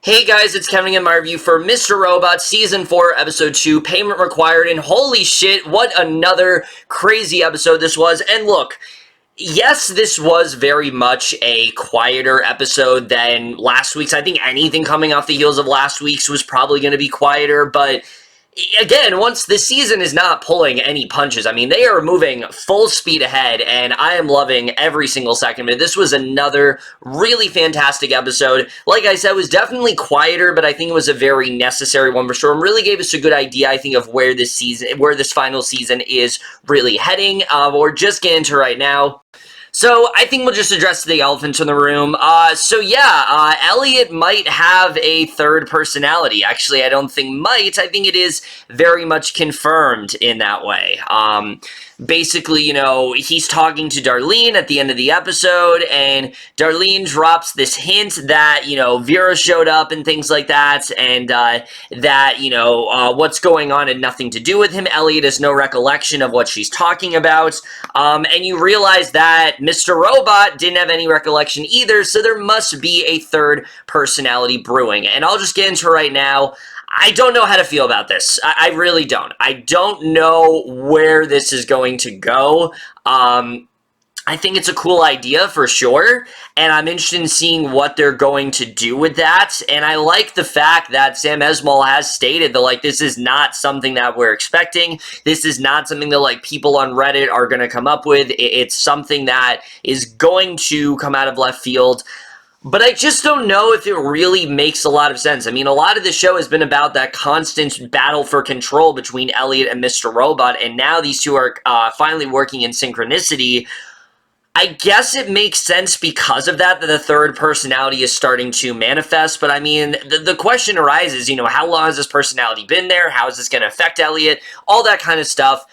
Hey guys, it's Kevin again, my review for Mr. Robot Season 4, Episode 2, Payment Required, and holy shit, what another crazy episode this was. And look, yes, this was very much a quieter episode than last week's. I think anything coming off the heels of last week's was probably going to be quieter, but again, once the season is not pulling any punches, I mean, they are moving full speed ahead, and I am loving every single second of it. This was another really fantastic episode. Like I said, it was definitely quieter, but I think it was a very necessary one for sure, and really gave us a good idea, I think, of where this final season is really heading. We're just getting into right now. So, I think we'll just address the elephant in the room. Elliot might have a third personality. Actually, I don't think might. I think it is very much confirmed in that way. Basically, he's talking to Darlene at the end of the episode, and Darlene drops this hint that, Vera showed up and things like that, and what's going on had nothing to do with him. Elliot has no recollection of what she's talking about, and you realize that Mr. Robot didn't have any recollection either, so there must be a third personality brewing, and I'll just get into it right now. I don't know how to feel about this. I really don't. I don't know where this is going to go. I think it's a cool idea for sure, and I'm interested in seeing what they're going to do with that, and I like the fact that Sam Esmail has stated that, this is not something that we're expecting. This is not something that, people on Reddit are going to come up with. It's something that is going to come out of left field. But I just don't know if it really makes a lot of sense. I mean, a lot of the show has been about that constant battle for control between Elliot and Mr. Robot, and now these two are finally working in synchronicity. I guess it makes sense because of that the third personality is starting to manifest, but I mean, the question arises, how long has this personality been there? How is this going to affect Elliot? All that kind of stuff.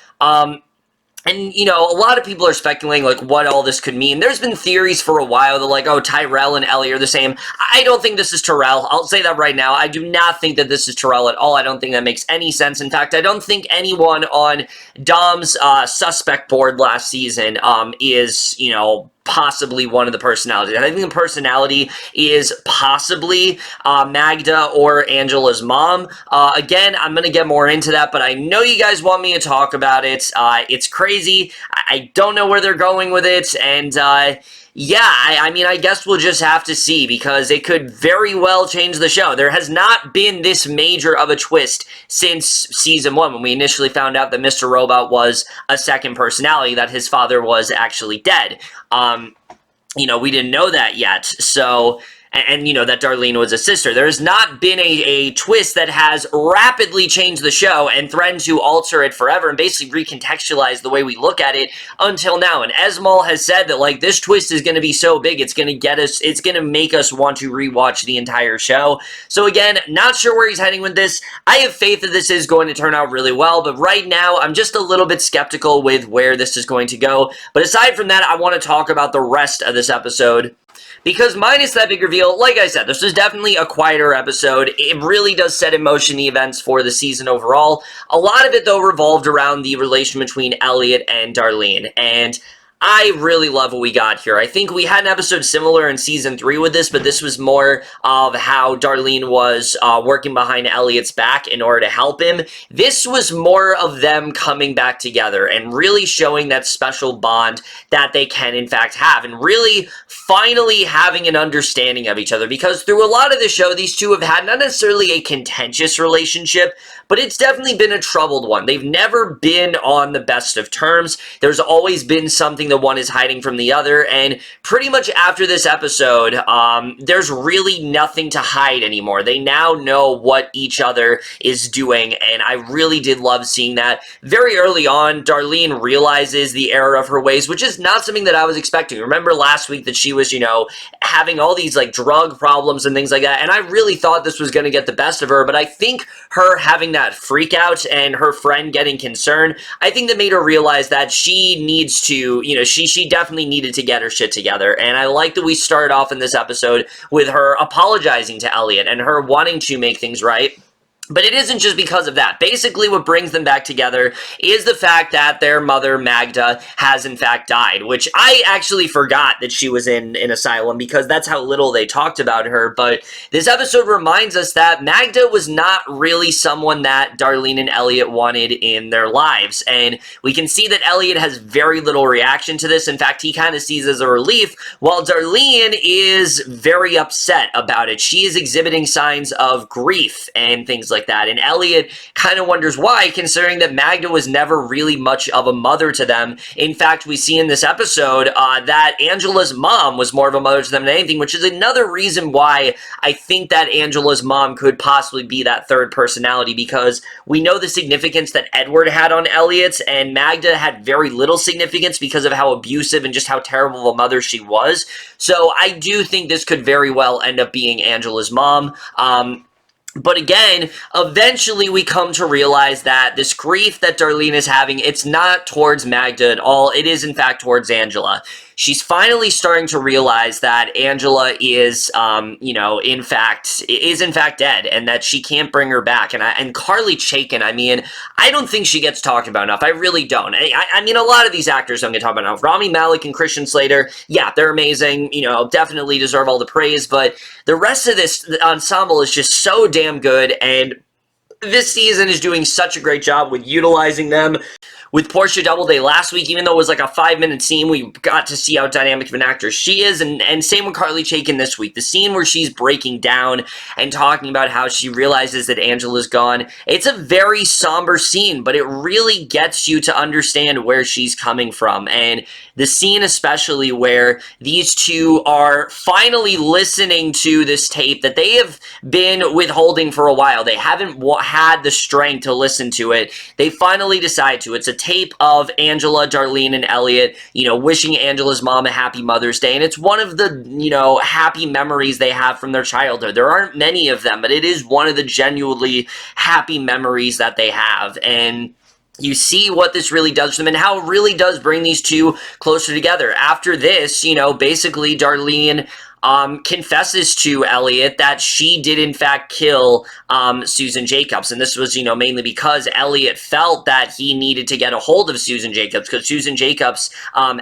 And, a lot of people are speculating, what all this could mean. There's been theories for a while that, Tyrell and Ellie are the same. I don't think this is Tyrell. I'll say that right now. I do not think that this is Tyrell at all. I don't think that makes any sense. In fact, I don't think anyone on Dom's suspect board last season is, possibly one of the personalities. I think the personality is possibly Magda or Angela's mom. Again, I'm going to get more into that, but I know you guys want me to talk about it. It's crazy. I don't know where they're going with it, and I guess we'll just have to see, because it could very well change the show. There has not been this major of a twist since Season 1, when we initially found out that Mr. Robot was a second personality, that his father was actually dead. We didn't know that yet, so... And that Darlene was a sister. There has not been a twist that has rapidly changed the show and threatened to alter it forever and basically recontextualize the way we look at it until now. And Esmail has said that, this twist is going to be so big, it's going to make us want to rewatch the entire show. So again, not sure where he's heading with this. I have faith that this is going to turn out really well, but right now, I'm just a little bit skeptical with where this is going to go. But aside from that, I want to talk about the rest of this episode. Because minus that big reveal, like I said, this was definitely a quieter episode. It really does set in motion the events for the season overall. A lot of it, though, revolved around the relation between Elliot and Darlene. And I really love what we got here. I think we had an episode similar in Season 3 with this, but this was more of how Darlene was working behind Elliot's back in order to help him. This was more of them coming back together and really showing that special bond that they can, in fact, have, and really finally having an understanding of each other, because through a lot of the show, these two have had not necessarily a contentious relationship, but it's definitely been a troubled one. They've never been on the best of terms. There's always been something that one is hiding from the other, and pretty much after this episode, there's really nothing to hide anymore. They now know what each other is doing, and I really did love seeing that. Very early on, Darlene realizes the error of her ways, which is not something that I was expecting. Remember last week that she was, having all these, drug problems and things like that, and I really thought this was going to get the best of her, but I think her having that freak out and her friend getting concerned, I think that made her realize that she needs to, she definitely needed to get her shit together, and I like that we started off in this episode with her apologizing to Elliot and her wanting to make things right. But it isn't just because of that. Basically, what brings them back together is the fact that their mother, Magda, has in fact died, which I actually forgot that she was in an asylum because that's how little they talked about her. But this episode reminds us that Magda was not really someone that Darlene and Elliot wanted in their lives. And we can see that Elliot has very little reaction to this. In fact, he kind of sees it as a relief, while Darlene is very upset about it. She is exhibiting signs of grief and things like that. And Elliot kind of wonders why, considering that Magda was never really much of a mother to them. In fact, we see in this episode that Angela's mom was more of a mother to them than anything, which is another reason why I think that Angela's mom could possibly be that third personality, because we know the significance that Edward had on Elliot, and Magda had very little significance because of how abusive and just how terrible of a mother she was. So I do think this could very well end up being Angela's mom. But again, eventually we come to realize that this grief that Darlene is having, it's not towards Magda at all. It is, in fact, towards Angela. She's finally starting to realize that Angela is, in fact dead, and that she can't bring her back. And Carly Chaikin, I mean, I don't think she gets talked about enough. I really don't. I mean, a lot of these actors don't get talked about enough. Rami, Malek, and Christian Slater, yeah, they're amazing. Definitely deserve all the praise. But the rest of this ensemble is just so damn good, and this season is doing such a great job with utilizing them. With Portia Doubleday last week, even though it was like a 5-minute scene, we got to see how dynamic of an actress she is, and same with Carly Chaikin this week. The scene where she's breaking down and talking about how she realizes that Angela's gone, it's a very somber scene, but it really gets you to understand where she's coming from. And the scene especially where these two are finally listening to this tape that they have been withholding for a while. They haven't had the strength to listen to it. They finally decide to. It's a tape of Angela, Darlene, and Elliot, wishing Angela's mom a happy Mother's Day. And it's one of the, happy memories they have from their childhood. There aren't many of them, but it is one of the genuinely happy memories that they have. And you see what this really does to them and how it really does bring these two closer together. After this, basically Darlene confesses to Elliot that she did in fact kill Susan Jacobs, and this was mainly because Elliot felt that he needed to get a hold of Susan Jacobs, because Susan Jacobs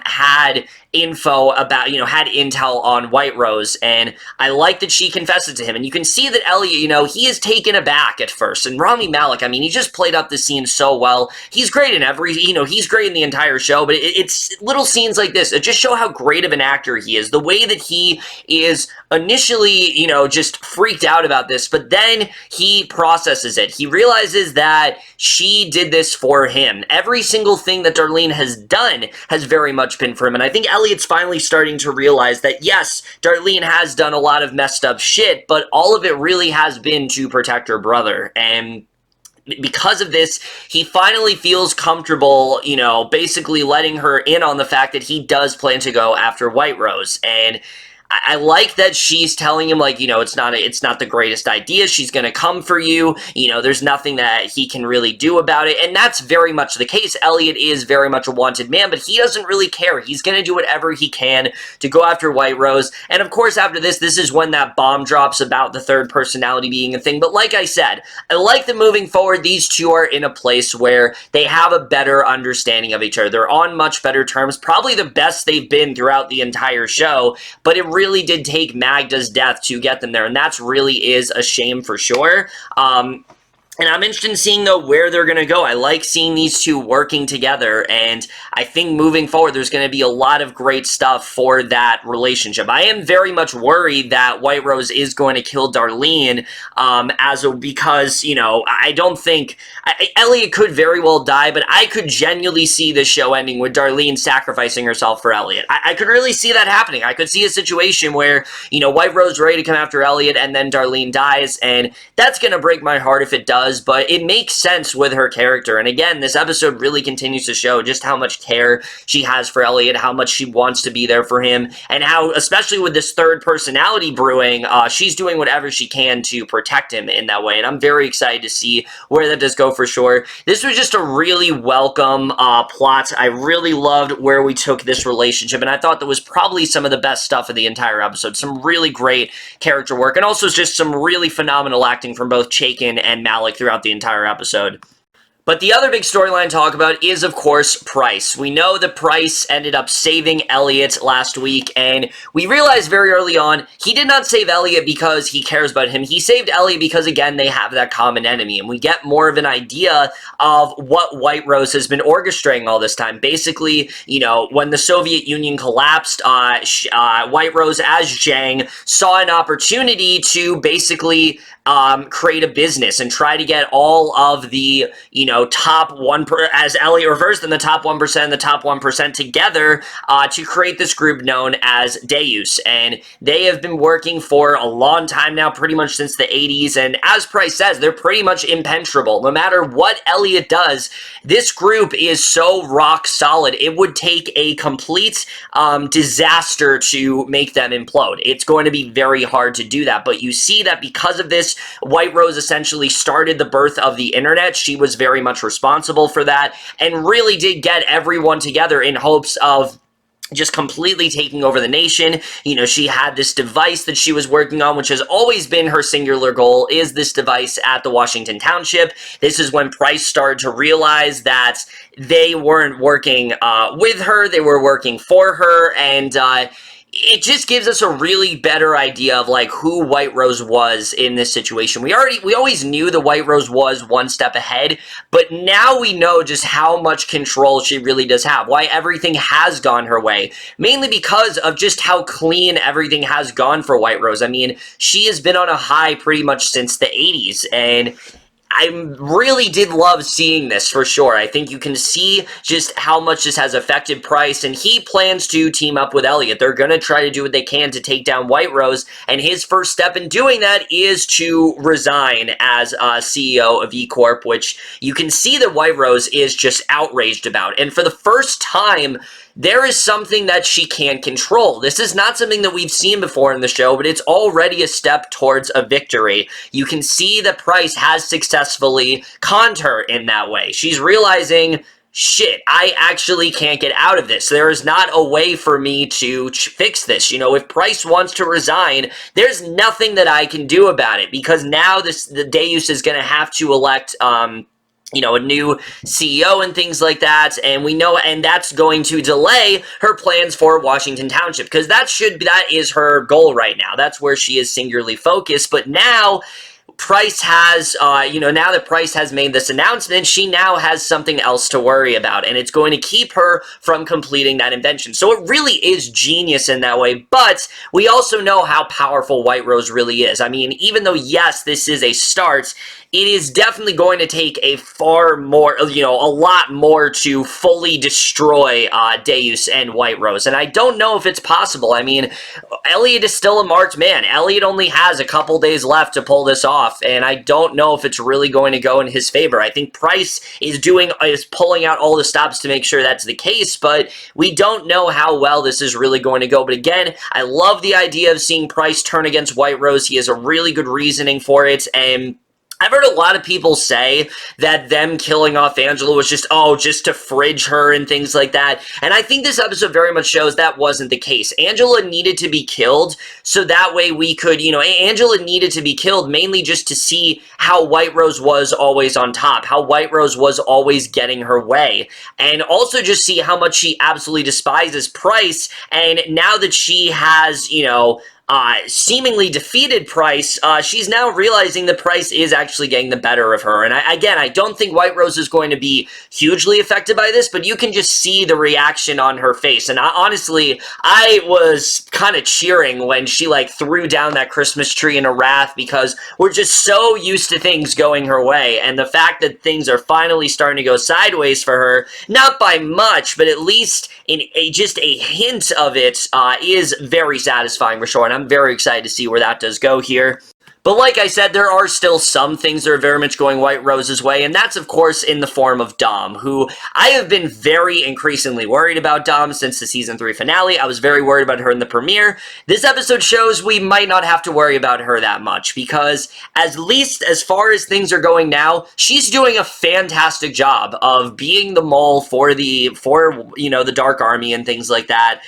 had info about, had intel on White Rose, and I like that she confesses to him. And you can see that Elliot, he is taken aback at first. And Rami Malek, I mean, he just played up the scene so well. He's great in he's great in the entire show, but it's little scenes like this that just show how great of an actor he is. The way that he is initially, just freaked out about this, but then he processes it. He realizes that she did this for him. Every single thing that Darlene has done has very much been for him, and I think Elliot's finally starting to realize that, yes, Darlene has done a lot of messed up shit, but all of it really has been to protect her brother. And because of this, he finally feels comfortable, basically letting her in on the fact that he does plan to go after White Rose. And I like that she's telling him, it's not the greatest idea. She's going to come for you. There's nothing that he can really do about it. And that's very much the case. Elliot is very much a wanted man, but he doesn't really care. He's going to do whatever he can to go after White Rose. And of course, after this is when that bomb drops about the third personality being a thing. But like I said, I like that moving forward, these two are in a place where they have a better understanding of each other. They're on much better terms, probably the best they've been throughout the entire show, but it really did take Magda's death to get them there, and that's really is a shame for sure. And I'm interested in seeing, though, where they're going to go. I like seeing these two working together, and I think moving forward, there's going to be a lot of great stuff for that relationship. I am very much worried that White Rose is going to kill Darlene, because, I don't think... Elliot could very well die, but I could genuinely see this show ending with Darlene sacrificing herself for Elliot. I could really see that happening. I could see a situation where, White Rose ready to come after Elliot, and then Darlene dies, and that's going to break my heart if it does, but it makes sense with her character. And again, this episode really continues to show just how much care she has for Elliot, how much she wants to be there for him, and how, especially with this third personality brewing, she's doing whatever she can to protect him in that way. And I'm very excited to see where that does go for sure. This was just a really welcome plot. I really loved where we took this relationship, and I thought that was probably some of the best stuff of the entire episode. Some really great character work, and also just some really phenomenal acting from both Chaikin and Malek like throughout the entire episode. But the other big storyline to talk about is, of course, Price. We know that Price ended up saving Elliot last week, and we realized very early on he did not save Elliot because he cares about him. He saved Elliot because, again, they have that common enemy, and we get more of an idea of what White Rose has been orchestrating all this time. Basically, you know, when the Soviet Union collapsed, White Rose, as Zhang, saw an opportunity to basically create a business and try to get all of the, you know, top 1%, as Elliot refers to them, the top 1% and the top 1% together to create this group known as Deus. And they have been working for a long time now, pretty much since the 80s. And as Price says, they're pretty much impenetrable. No matter what Elliot does, this group is so rock solid. It would take a complete disaster to make them implode. It's going to be very hard to do that. But you see that because of this, White Rose essentially started the birth of the internet. She was very much responsible for that and really did get everyone together in hopes of just completely taking over the nation. You know, she had this device that she was working on, which has always been her singular goal, is this device at the Washington Township. This is when Price started to realize that they weren't working with her, they were working for her, and it just gives us a really better idea of like who White Rose was in this situation. We always knew the White Rose was one step ahead, but now we know just how much control she really does have, why everything has gone her way, mainly because of just how clean everything has gone for White Rose. I mean, she has been on a high pretty much since the 80s, and I really did love seeing this for sure. I think you can see just how much this has affected Price, and he plans to team up with Elliot. They're going to try to do what they can to take down White Rose, and his first step in doing that is to resign as CEO of E-Corp, which you can see that White Rose is just outraged about. And for the first time, there is something that she can't control. This is not something that we've seen before in the show, but it's already a step towards a victory. You can see that Price has successfully conned her in that way. She's realizing, shit, I actually can't get out of this. There is not a way for me to fix this. You know, if Price wants to resign, there's nothing that I can do about it, because now the Deus is going to have to elect, you know, a new CEO and things like that, and we know, and that's going to delay her plans for Washington Township, because that is her goal right now. That's where she is singularly focused. But now Price has, you know, now that Price has made this announcement, she now has something else to worry about, and it's going to keep her from completing that invention. So it really is genius in that way, but we also know how powerful White Rose really is. I mean, even though, yes, this is a start, it is definitely going to take a far more, you know, a lot more to fully destroy Deus and White Rose. And I don't know if it's possible. I mean, Elliot is still a marked man. Elliot only has a couple days left to pull this off, and I don't know if it's really going to go in his favor. I think Price is pulling out all the stops to make sure that's the case, but we don't know how well this is really going to go. But again, I love the idea of seeing Price turn against White Rose. He has a really good reasoning for it, and I've heard a lot of people say that them killing off Angela was just to fridge her and things like that. And I think this episode very much shows that wasn't the case. Angela needed to be killed so that way we could, you know, Angela needed to be killed mainly just to see how White Rose was always on top, how White Rose was always getting her way, and also just see how much she absolutely despises Price. And now that she has, you know, seemingly defeated Price, she's now realizing that Price is actually getting the better of her. And I don't think White Rose is going to be hugely affected by this, but you can just see the reaction on her face. And honestly, I was kind of cheering when she like threw down that Christmas tree in a wrath, because we're just so used to things going her way. And the fact that things are finally starting to go sideways for her, not by much, but at least in just a hint of it, is very satisfying for sure. And I'm very excited to see where that does go here. But like I said, there are still some things that are very much going White Rose's way, and that's, of course, in the form of Dom, who I have been very increasingly worried about Dom since the Season 3 finale. I was very worried about her in the premiere. This episode shows we might not have to worry about her that much, because at least as far as things are going now, she's doing a fantastic job of being the mole for you know, the Dark Army and things like that,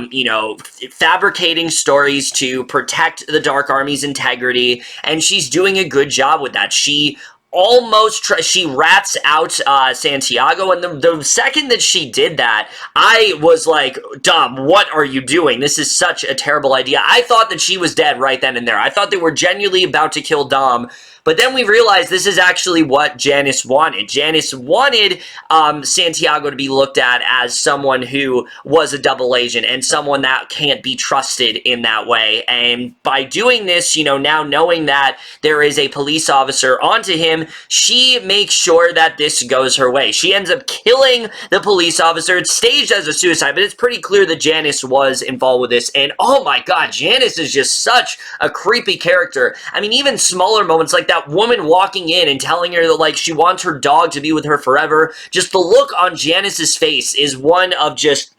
you know, fabricating stories to protect the Dark Army's integrity, and she's doing a good job with that. She she rats out Santiago, and the second that she did that, I was like, Dom, what are you doing? This is such a terrible idea. I thought that she was dead right then and there. I thought they were genuinely about to kill Dom, but then we realized this is actually what Janus wanted. Janus wanted Santiago to be looked at as someone who was a double agent and someone that can't be trusted in that way. And by doing this, now knowing that there is a police officer onto him, she makes sure that this goes her way. She ends up killing the police officer. It's staged as a suicide, but it's pretty clear that Janus was involved with this. And oh my god, Janus is just such a creepy character. I mean, even smaller moments like that woman walking in and telling her that, like, she wants her dog to be with her forever. Just the look on Janus's face is one of just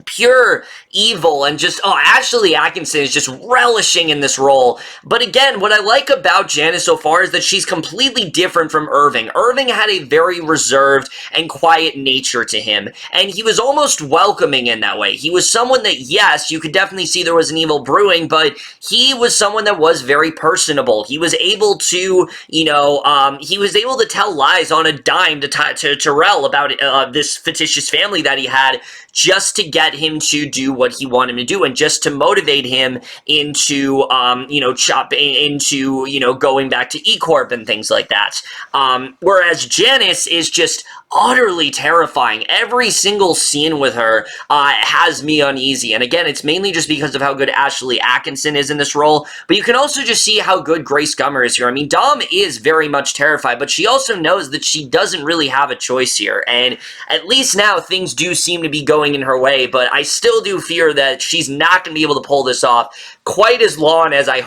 pure evil, and just, Ashlie Atkinson is just relishing in this role. But again, what I like about Janus so far is that she's completely different from Irving. Irving had a very reserved and quiet nature to him, and he was almost welcoming in that way. He was someone that, yes, you could definitely see there was an evil brewing, but he was someone that was very personable. He was able to, he was able to tell lies on a dime to Terrell about this fictitious family that he had, just to get him to do what he wanted him to do, and just to motivate him into, going back to E-Corp and things like that. Whereas Janus is just utterly terrifying. Every single scene with her has me uneasy, and again, it's mainly just because of how good Ashlie Atkinson is in this role, but you can also just see how good Grace Gummer is here. I mean, Dom is very much terrified, but she also knows that she doesn't really have a choice here, and at least now things do seem to be going in her way, but I still do fear that she's not going to be able to pull this off quite as long as I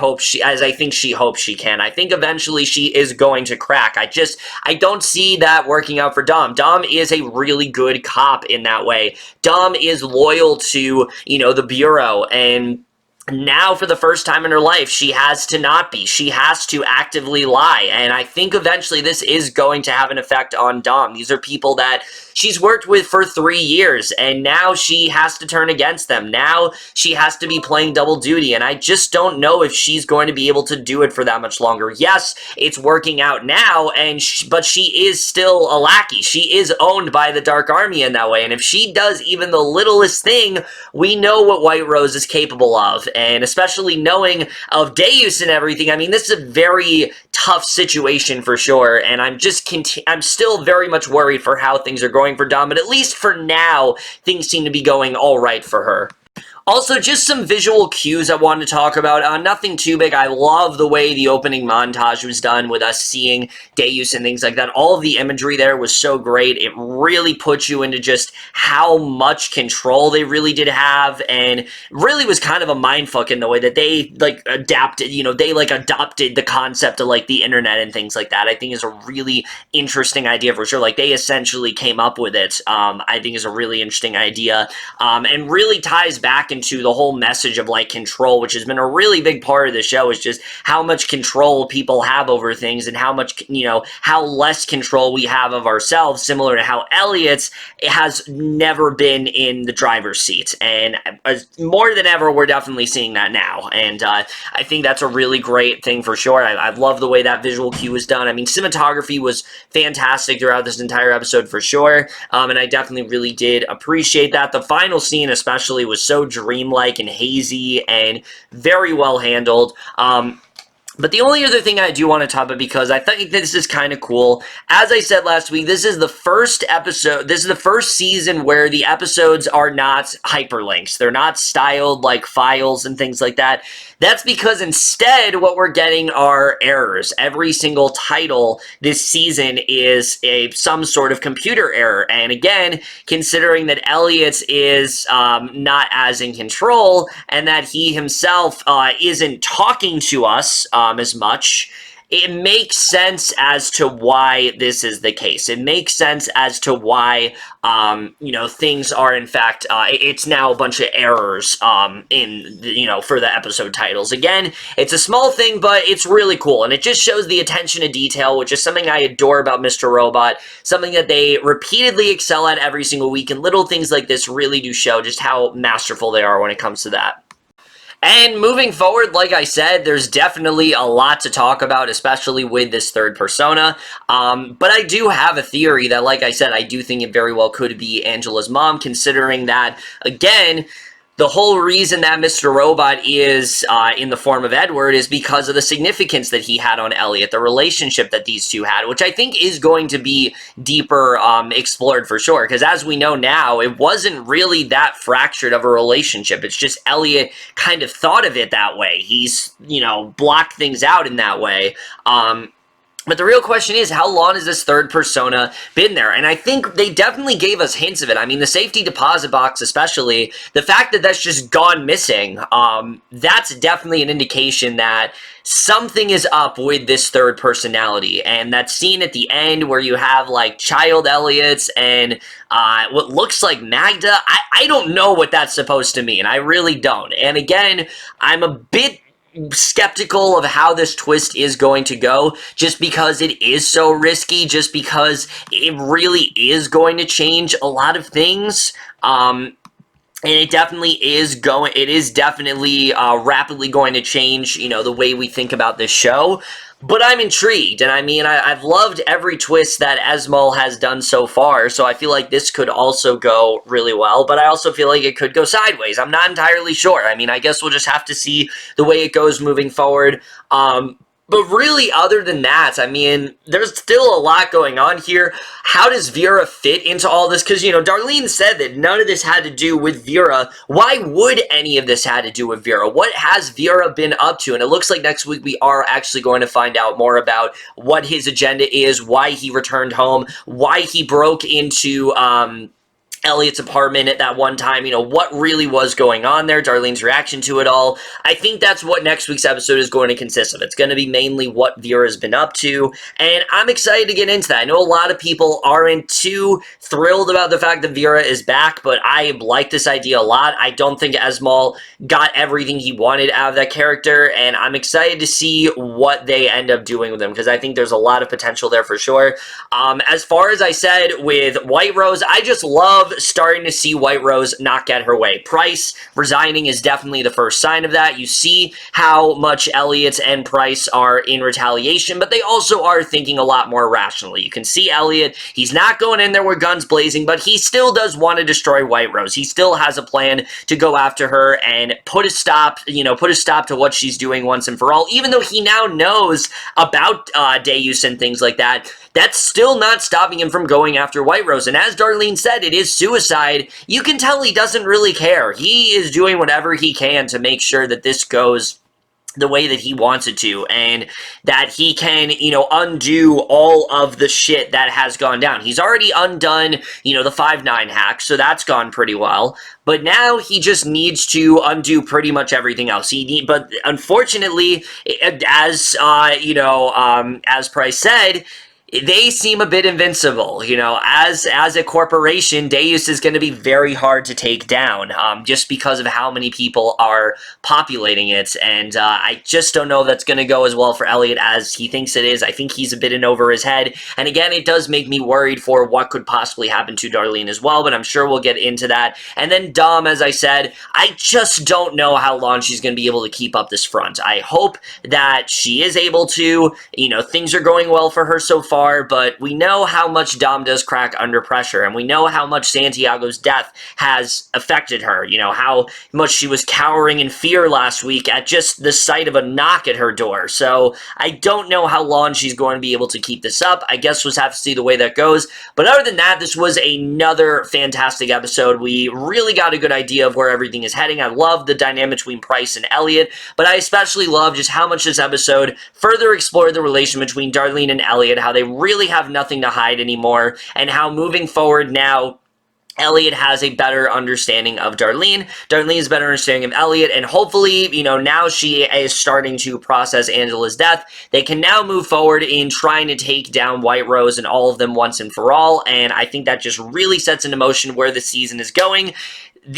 think she hopes she can. I think eventually she is going to crack. I don't see that working out for Dom. Dom is a really good cop in that way. Dom is loyal to, the Bureau, and now, for the first time in her life, she has to not be. She has to actively lie, and I think eventually this is going to have an effect on Dom. These are people that she's worked with for 3 years, and now she has to turn against them. Now she has to be playing double duty, and I just don't know if she's going to be able to do it for that much longer. Yes, it's working out now, but she is still a lackey. She is owned by the Dark Army in that way, and if she does even the littlest thing, we know what White Rose is capable of. And especially knowing of Deus and everything, I mean, this is a very tough situation for sure, and I'm still very much worried for how things are going for Dom, but at least for now, things seem to be going all right for her. Also, just some visual cues I wanted to talk about. Nothing too big. I love the way the opening montage was done with us seeing Deus and things like that. All of the imagery there was so great. It really put you into just how much control they really did have, and really was kind of a mindfuck in the way that they, adapted, adopted the concept of, the internet and things like that. I think is a really interesting idea for sure. They essentially came up with it. I think is a really interesting idea, and really ties back into the whole message of control, which has been a really big part of the show, is just how much control people have over things, and how much, how less control we have of ourselves, similar to how Elliot's has never been in the driver's seat. And more than ever, we're definitely seeing that now. And I think that's a really great thing for sure. I love the way that visual cue was done. I mean, cinematography was fantastic throughout this entire episode for sure. And I definitely really did appreciate that. The final scene especially was so dreamlike and hazy and very well handled. But the only other thing I do want to talk about, because I think this is kind of cool, as I said last week, this is the first episode, this is the first season where the episodes are not hyperlinks. They're not styled like files and things like that. That's because instead what we're getting are errors. Every single title this season is some sort of computer error. And again, considering that Elliot is not as in control, and that he himself isn't talking to us as much, it makes sense as to why this is the case. It makes sense as to why, things are, in fact, it's now a bunch of errors for the episode titles. Again, it's a small thing, but it's really cool, and it just shows the attention to detail, which is something I adore about Mr. Robot, something that they repeatedly excel at every single week, and little things like this really do show just how masterful they are when it comes to that. And moving forward, like I said, there's definitely a lot to talk about, especially with this third persona. But I do have a theory that, like I said, I do think it very well could be Angela's mom, considering that, again, the whole reason that Mr. Robot is in the form of Edward is because of the significance that he had on Elliot, the relationship that these two had, which I think is going to be deeper explored for sure. Because as we know now, it wasn't really that fractured of a relationship. It's just Elliot kind of thought of it that way. He's, blocked things out in that way. But the real question is, how long has this third persona been there? And I think they definitely gave us hints of it. I mean, the safety deposit box especially, the fact that that's just gone missing, that's definitely an indication that something is up with this third personality. And that scene at the end where you have, like, child Elliots and what looks like Magda, I don't know what that's supposed to mean. I really don't. And again, I'm a bit skeptical of how this twist is going to go, just because it is so risky, just because it really is going to change a lot of things. And it definitely is definitely rapidly going to change, the way we think about this show. But I'm intrigued, and I mean, I've loved every twist that Esmail has done so far, so I feel like this could also go really well, but I also feel like it could go sideways. I'm not entirely sure. I mean, I guess we'll just have to see the way it goes moving forward. But really, other than that, I mean, there's still a lot going on here. How does Vera fit into all this? Because, Darlene said that none of this had to do with Vera. Why would any of this have to do with Vera? What has Vera been up to? And it looks like next week we are actually going to find out more about what his agenda is, why he returned home, why he broke into Elliot's apartment at that one time, what really was going on there, Darlene's reaction to it all. I think that's what next week's episode is going to consist of. It's going to be mainly what Vera's been up to, and I'm excited to get into that. I know a lot of people aren't too thrilled about the fact that Vera is back, but I like this idea a lot. I don't think Esmail got everything he wanted out of that character, and I'm excited to see what they end up doing with him, because I think there's a lot of potential there for sure. As far as I said with White Rose, I just love starting to see White Rose not get her way. Price resigning is definitely the first sign of that. You see how much Elliot and Price are in retaliation, but they also are thinking a lot more rationally. You can see Elliot, he's not going in there with guns blazing, but he still does want to destroy White Rose. He still has a plan to go after her and put a stop to what she's doing once and for all, even though he now knows about Deus and things like that. That's still not stopping him from going after White Rose. And as Darlene said, it is suicide. You can tell he doesn't really care. He is doing whatever he can to make sure that this goes the way that he wants it to, and that he can, undo all of the shit that has gone down. He's already undone, the 5-9 hack, so that's gone pretty well. But now he just needs to undo pretty much everything else. But unfortunately, as Price said, they seem a bit invincible. As a corporation, Deus is going to be very hard to take down, just because of how many people are populating it, and I just don't know if that's going to go as well for Elliot as he thinks it is. I think he's a bit in over his head, and again, it does make me worried for what could possibly happen to Darlene as well, but I'm sure we'll get into that. And then Dom, as I said, I just don't know how long she's going to be able to keep up this front. I hope that she is able to. Things are going well for her so far, but we know how much Dom does crack under pressure, and we know how much Santiago's death has affected her. How much she was cowering in fear last week at just the sight of a knock at her door. So I don't know how long she's going to be able to keep this up. I guess we'll have to see the way that goes. But other than that, this was another fantastic episode. We really got a good idea of where everything is heading. I love the dynamic between Price and Elliot, but I especially love just how much this episode further explored the relation between Darlene and Elliot, how they really have nothing to hide anymore, and how moving forward now, Elliot has a better understanding of Darlene. Darlene has a better understanding of Elliot, and hopefully, now she is starting to process Angela's death. They can now move forward in trying to take down White Rose and all of them once and for all, and I think that just really sets into motion where the season is going.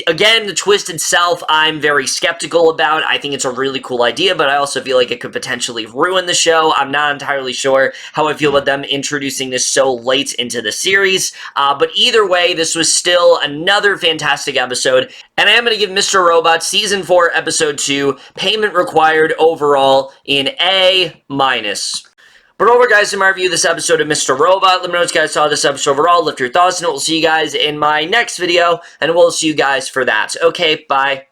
Again, the twist itself, I'm very skeptical about. I think it's a really cool idea, but I also feel like it could potentially ruin the show. I'm not entirely sure how I feel about them introducing this so late into the series. But either way, this was still another fantastic episode. And I am going to give Mr. Robot Season 4, Episode 2, payment required overall in A-. But over, guys, in my review of this episode of Mr. Robot. Let me know what you guys saw this episode overall. Lift your thoughts, and we'll see you guys in my next video, and we'll see you guys for that. Okay, bye.